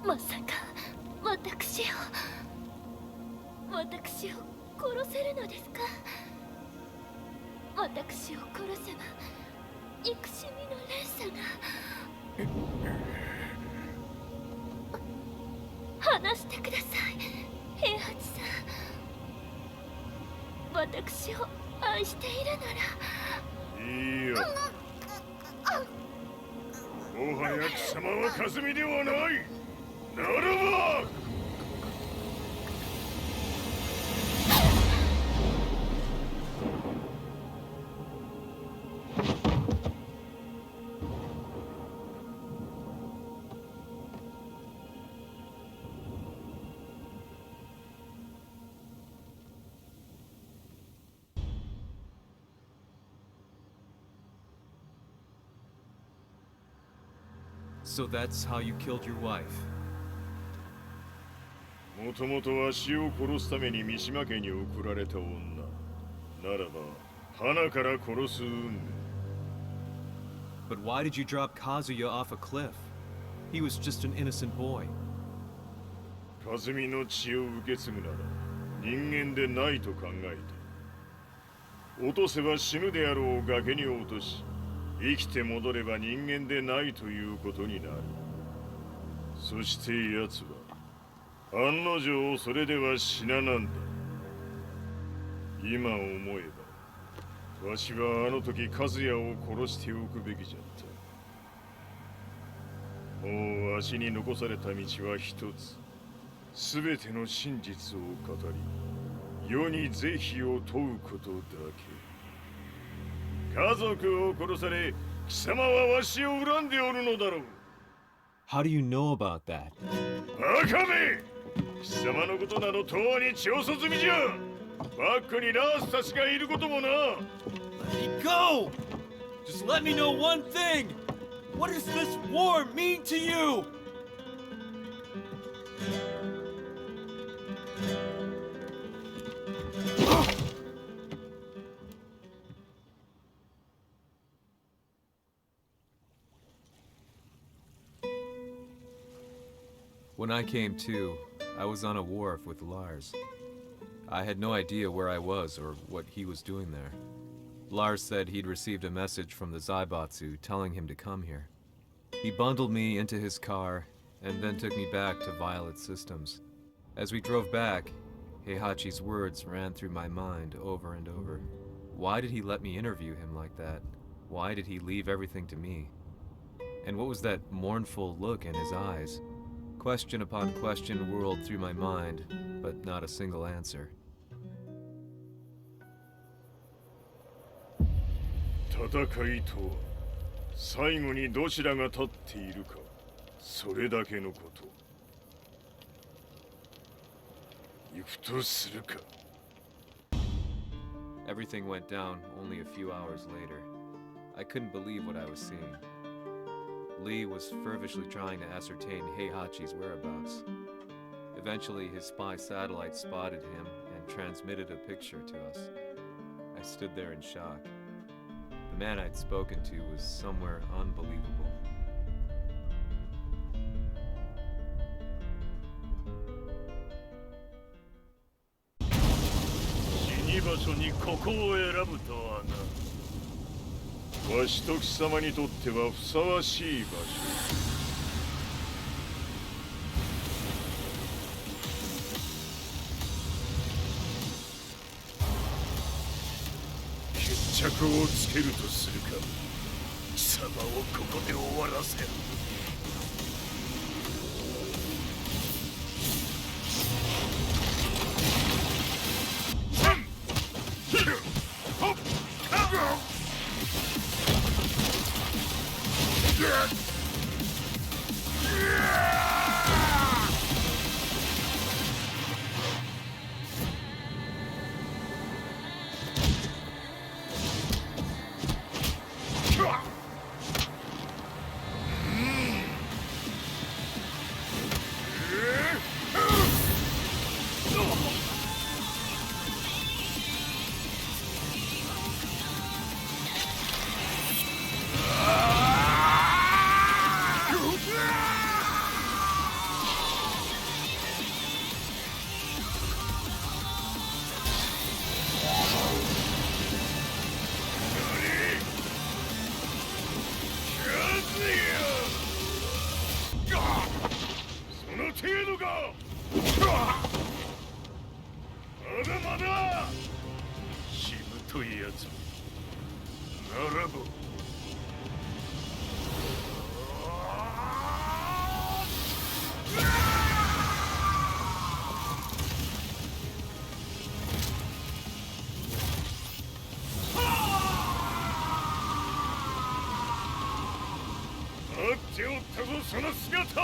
まさか私を殺せるのですか？私を殺せば憎しみの連鎖が。話してください、平八さん。私を愛しているなら。いいよ。もはや貴様は和美ではない。ならば So that's how you killed your wife? もともとわしを殺すために三島家に送られた女ならば花から殺す運命。 But why did you drop Kazuya off a cliff? He was just an innocent boy. 和美の血を受け継ぐなら人間でないと考えた。落とせば死ぬであろう崖に落とし、生きて戻れば人間でないということになる。そして奴は案の定それでは死ななんだ。今思えばわしはあの時和也を殺しておくべきじゃった。もうわしに残された道は一つ。すべての真実を語り、世に是非を問うことだけ。家族を殺され、貴様はわしを恨んでおるのだろう。How do you know about that? バカめ！貴様のことなど永遠に調査済みじゃ。バックにラースたちがいることもな。Let me go! Just let me know one thing! What does this war mean to you? When I came to, I was on a wharf with Lars. I had no idea where I was or what he was doing there. Lars said he'd received a message from the Zaibatsu telling him to come here. He bundled me into his car and then took me back to Violet Systems. As we drove back, Heihachi's words ran through my mind over and over. Why did he let me interview him like that? Why did he leave everything to me? And what was that mournful look in his eyes? Question upon question whirled through my mind, but not a single answer. 戦いとは最後にどちらが立っているか、それだけのこと。行くとするか。 Everything went down only a few hours later. I couldn't believe what I was seeing. Lee was feverishly trying to ascertain Heihachi's whereabouts. Eventually, his spy satellite spotted him and transmitted a picture to us. I stood there in shock. The man I'd spoken to was somewhere unbelievable. 死に場所にここを選ぶとはな。わしと貴様にとってはふさわしい場所。決着をつけるとするか。貴様をここで終わらせる。 その姿。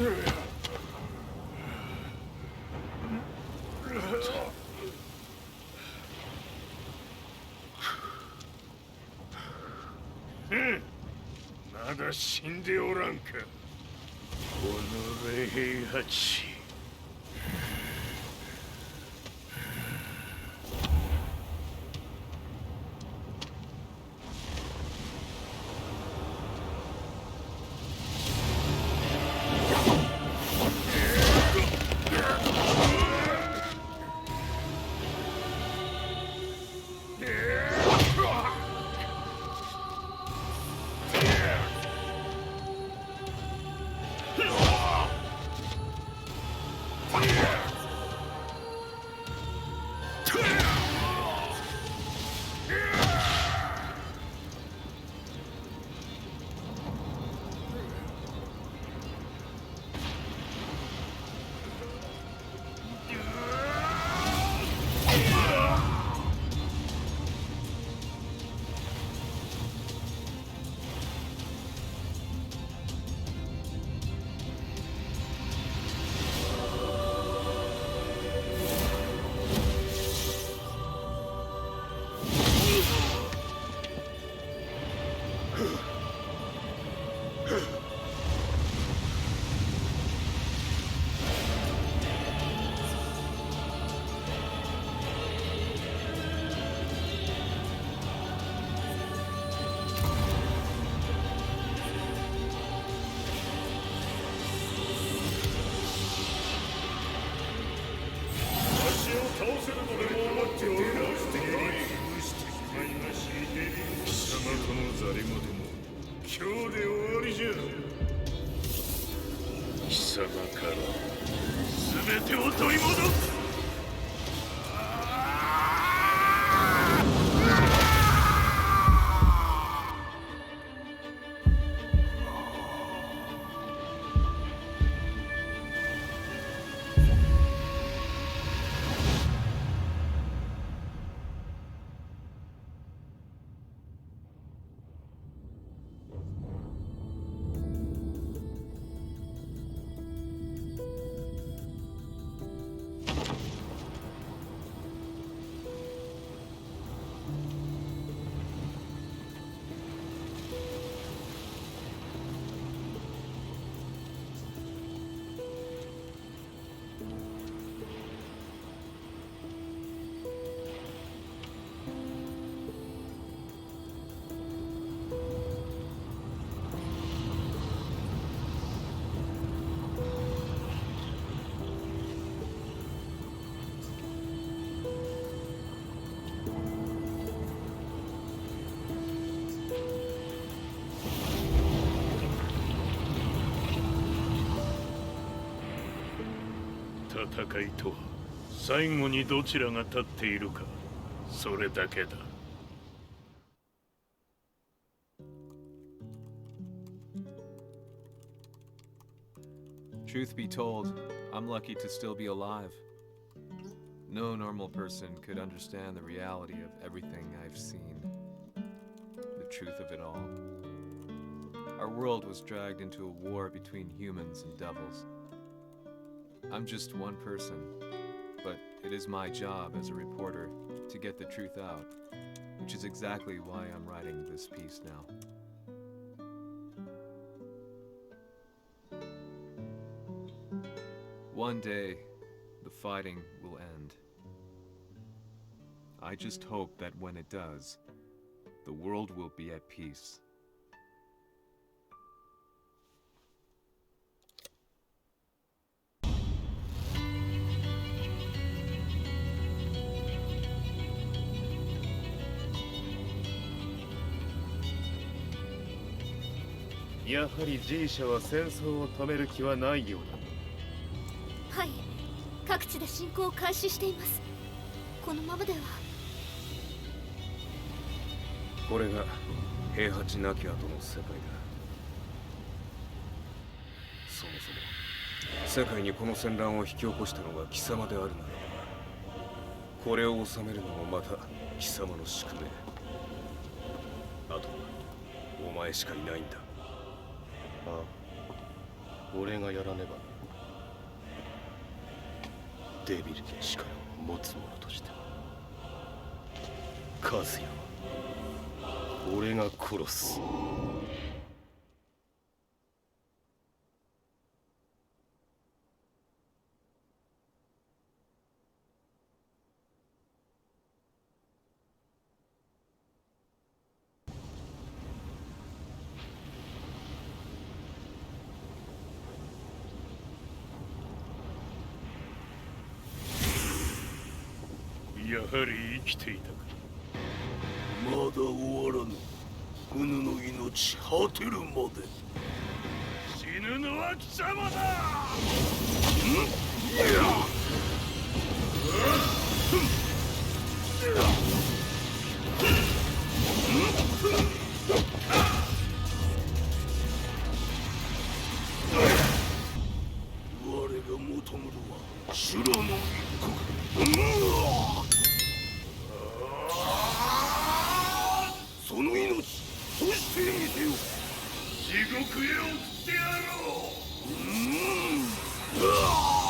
Lee! だ死んでおらんか。己平八。貴様から全てを取り戻す。戦いとは最後にどちらが立っているか、それだけだ。Truth be told, I'm lucky to still be alive. No normal person could understand the reality of everything I've seen. The truth of it all. Our world was dragged into a war between humans and devils. I'm just one person, but it is my job as a reporter to get the truth out, which is exactly why I'm writing this piece now. One day, the fighting will end. I just hope that when it does, the world will be at peace. Yaはり G 社は戦争を止める気はないようだ。はい、各地で侵攻を開始しています。このままでは。これが平八なき後の世界だ。そもそも世界にこの戦乱を引き起こしたのが貴様であるならば、これを治めるのもまた貴様の宿命。あとはお前しかいないんだ。ああ、俺がやらねば。デビルで力を持つ者として和也は俺が殺す。やはり生きていたか。まだ終わらぬ。うぬの命果てるまで。死ぬのは貴様だ。我が求むるは修羅の一刻。その命そしてみせよ。地獄へ送ってやろう。